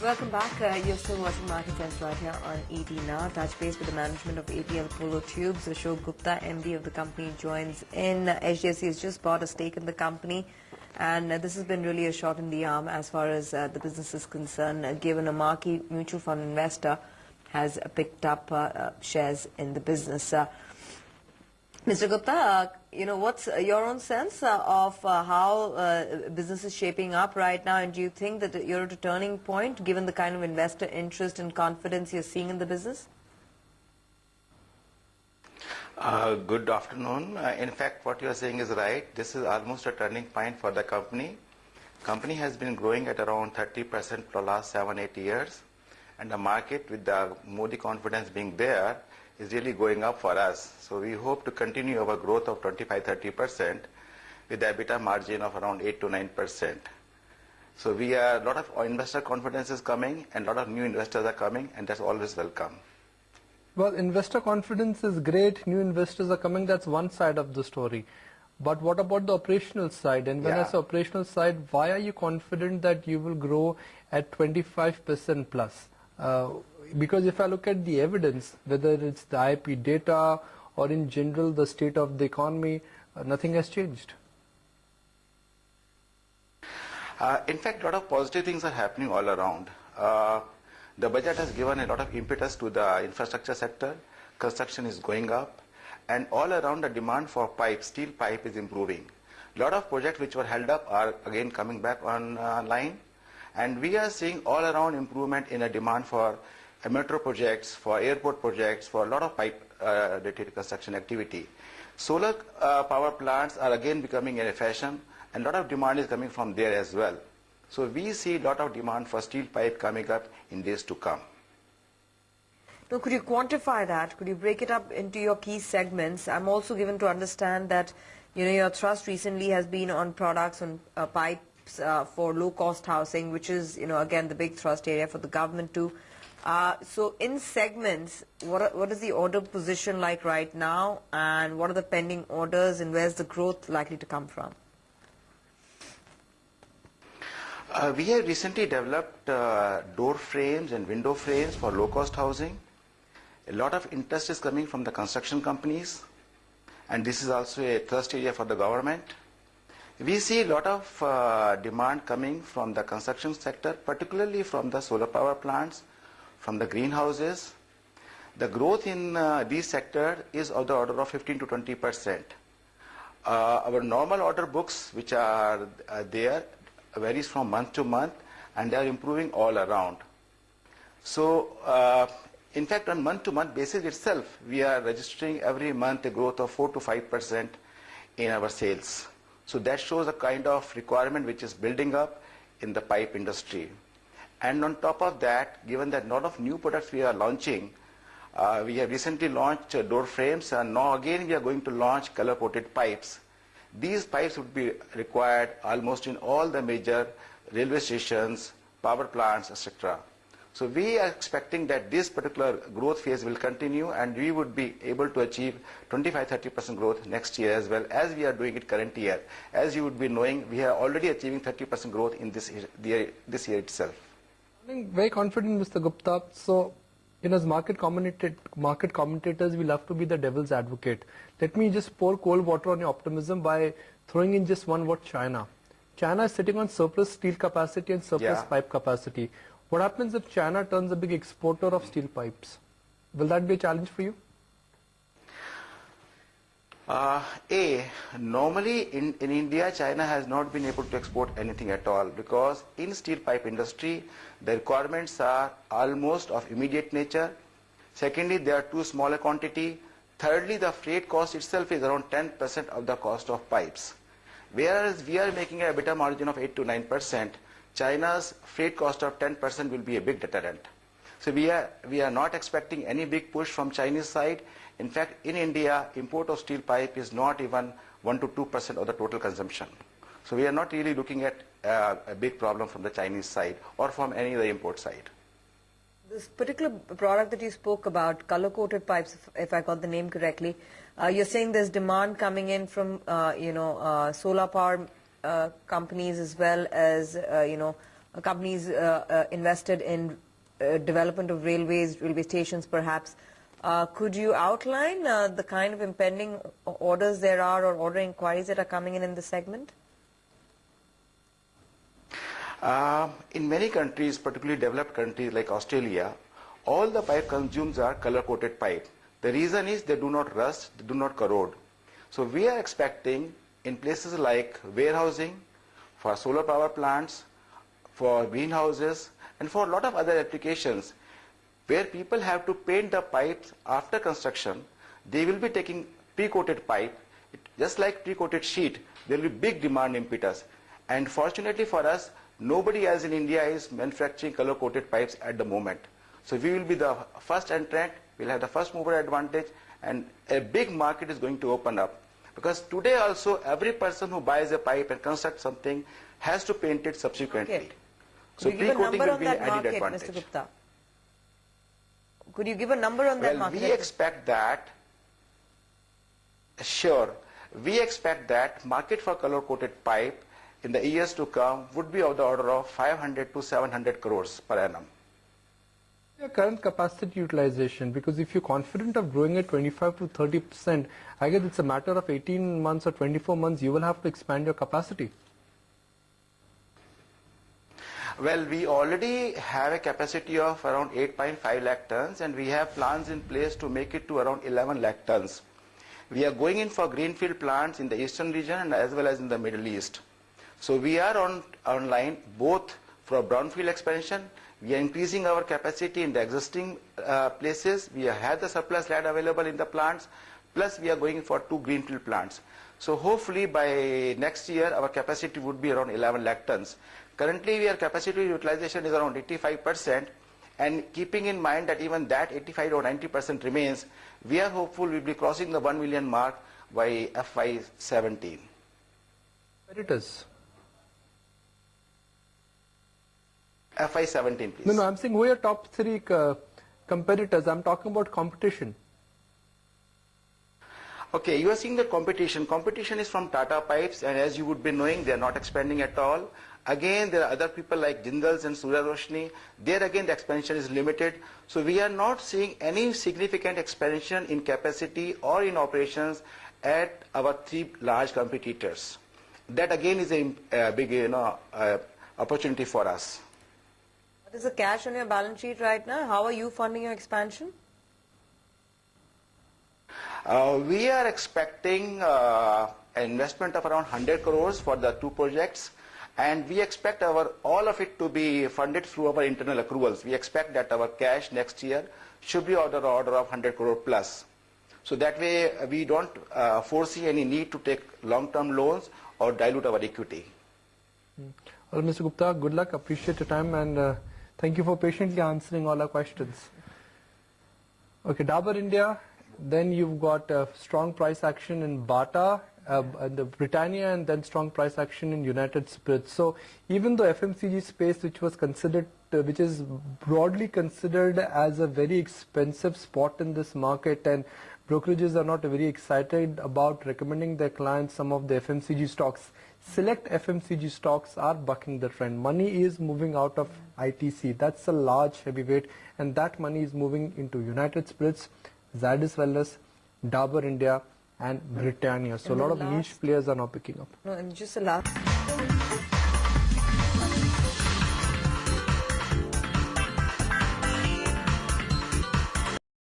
Welcome back. You're still watching Market Trends right here on ET Now. Touch base with the management of APL Polo Tubes. Ashok Gupta, MD of the company, joins in. HDFC has just bought a stake in the company, and this has been really a shot in the arm as far as the business is concerned, given a marquee mutual fund investor has picked up shares in the business. Mr. Gupta, what's your own sense of how business is shaping up right now, and do you think that you're at a turning point given the kind of investor interest and confidence you're seeing in the business? Good afternoon. In fact, what you are saying is right. This is almost a turning point for the company. Company has been growing at around 30% for the last 7-8 years, and the market, with the Modi confidence being there, is really going up for us. So we hope to continue our growth of 25-30% with the EBITDA margin of around 8 to 9%. So a lot of investor confidence is coming, and a lot of new investors are coming, and that's always welcome. Well, investor confidence is great. New investors are coming. That's one side of the story. But what about the operational side? And when I say operational side, why are you confident that you will grow at 25% plus? Because if I look at the evidence, whether it's the IP data or in general the state of the economy, nothing has changed. In fact, a lot of positive things are happening all around. The budget has given a lot of impetus to the infrastructure sector. Construction is going up, and all around the demand for pipe, steel pipe, is improving. A lot of projects which were held up are again coming back online, and we are seeing all around improvement in a demand for metro projects, for airport projects, for a lot of pipe-related construction activity. Solar power plants are again becoming a fashion, and a lot of demand is coming from there as well. So we see a lot of demand for steel pipe coming up in days to come. Now, could you quantify that? Could you break it up into your key segments? I'm also given to understand that your thrust recently has been on products on pipes for low-cost housing, which is again the big thrust area for the government too. So in segments, what is the order position like right now, and what are the pending orders, and where's the growth likely to come from? We have recently developed door frames and window frames for low-cost housing. A lot of interest is coming from the construction companies, and this is also a thrust area for the government. We see a lot of demand coming from the construction sector, particularly from the solar power plants, from the greenhouses. The growth in these sectors is of the order of 15 to 20%. Our normal order books, which are there, varies from month to month, and they are improving all around. So, in fact, on month-to-month basis itself, we are registering every month a growth of 4 to 5% in our sales. So that shows a kind of requirement which is building up in the pipe industry. And on top of that, given that a lot of new products we are launching, we have recently launched door frames, and now again we are going to launch color-coated pipes. These pipes would be required almost in all the major railway stations, power plants, etc. So we are expecting that this particular growth phase will continue, and we would be able to achieve 25-30% growth next year as well, as we are doing it current year. As you would be knowing, we are already achieving 30% growth in this year itself. I'm very confident, Mr. Gupta. So, as market commentators, we love to be the devil's advocate. Let me just pour cold water on your optimism by throwing in just one word: China. China is sitting on surplus steel capacity and surplus pipe capacity. What happens if China turns a big exporter of steel pipes? Will that be a challenge for you? Normally in India, China has not been able to export anything at all, because in steel pipe industry, the requirements are almost of immediate nature. Secondly, they are too small a quantity. Thirdly, the freight cost itself is around 10% of the cost of pipes. Whereas we are making a EBITDA margin of 8 to 9%, China's freight cost of 10% will be a big deterrent. So we are not expecting any big push from Chinese side. In fact, in India, import of steel pipe is not even 1 to 2% of the total consumption. So we are not really looking at a big problem from the Chinese side or from any of the import side. This particular product that you spoke about, color-coated pipes, if I got the name correctly, you're saying there's demand coming in from, solar power companies as well as, companies invested in development of railways, railway stations perhaps. Could you outline the kind of impending orders there are or order inquiries that are coming in the segment? In many countries, particularly developed countries like Australia, all the pipe consumed are color-coated pipe. The reason is they do not rust, they do not corrode. So we are expecting in places like warehousing, for solar power plants, for greenhouses, and for a lot of other applications, where people have to paint the pipes after construction, they will be taking pre-coated pipe. Just like pre-coated sheet, there will be big demand impetus. And fortunately for us, nobody else in India is manufacturing color-coated pipes at the moment. So we will be the first entrant, we'll have the first mover advantage, and a big market is going to open up. Because today also, every person who buys a pipe and constructs something has to paint it subsequently. Okay. So pre-coating will be an added market, advantage. Mr. Gupta? Could you give a number on that market? We expect that, sure, we expect that market for color-coated pipe in the years to come would be of the order of 500 to 700 crores per annum. Your current capacity utilization, because if you're confident of growing at 25 to 30%, I guess it's a matter of 18 months or 24 months, you will have to expand your capacity. Well, we already have a capacity of around 8.5 lakh tons, and we have plans in place to make it to around 11 lakh tons. We are going in for greenfield plants in the eastern region and as well as in the Middle East. So we are online both for brownfield expansion. We are increasing our capacity in the existing places. We have the surplus land available in the plants, plus we are going for 2 greenfield plants. So hopefully by next year our capacity would be around 11 lakh tons. Currently our capacity utilization is around 85%, and keeping in mind that even that 85 or 90% remains, we are hopeful we will be crossing the 1 million mark by FY17. Competitors. FY17, please. No, I'm saying who are your top 3 competitors? I'm talking about competition. Okay, you are seeing the competition. Competition is from Tata Pipes, and as you would be knowing, they are not expanding at all. Again, there are other people like Jindals and Surya Roshni. There again, the expansion is limited. So we are not seeing any significant expansion in capacity or in operations at our 3 large competitors. That again is a big, opportunity for us. What is the cash on your balance sheet right now? How are you funding your expansion? We are expecting an investment of around 100 crores for the 2 projects, and we expect all of it to be funded through our internal accruals. We expect that our cash next year should be on the order of 100 crore plus. So that way we don't foresee any need to take long-term loans or dilute our equity. Well, Mr. Gupta, good luck. Appreciate your time, and thank you for patiently answering all our questions. Okay, Dabur India. Then you've got strong price action in Bata, the Britannia, and then strong price action in United Spirits. So even though FMCG space, which was considered, which is broadly considered as a very expensive spot in this market, and brokerages are not very excited about recommending their clients some of the FMCG stocks, select FMCG stocks are bucking the trend. Money is moving out of ITC. That's a large heavyweight, and that money is moving into United Spirits, Zydus Wellness, Dabur India, and Britannia. So a lot of niche players are now picking up. No, and just the last.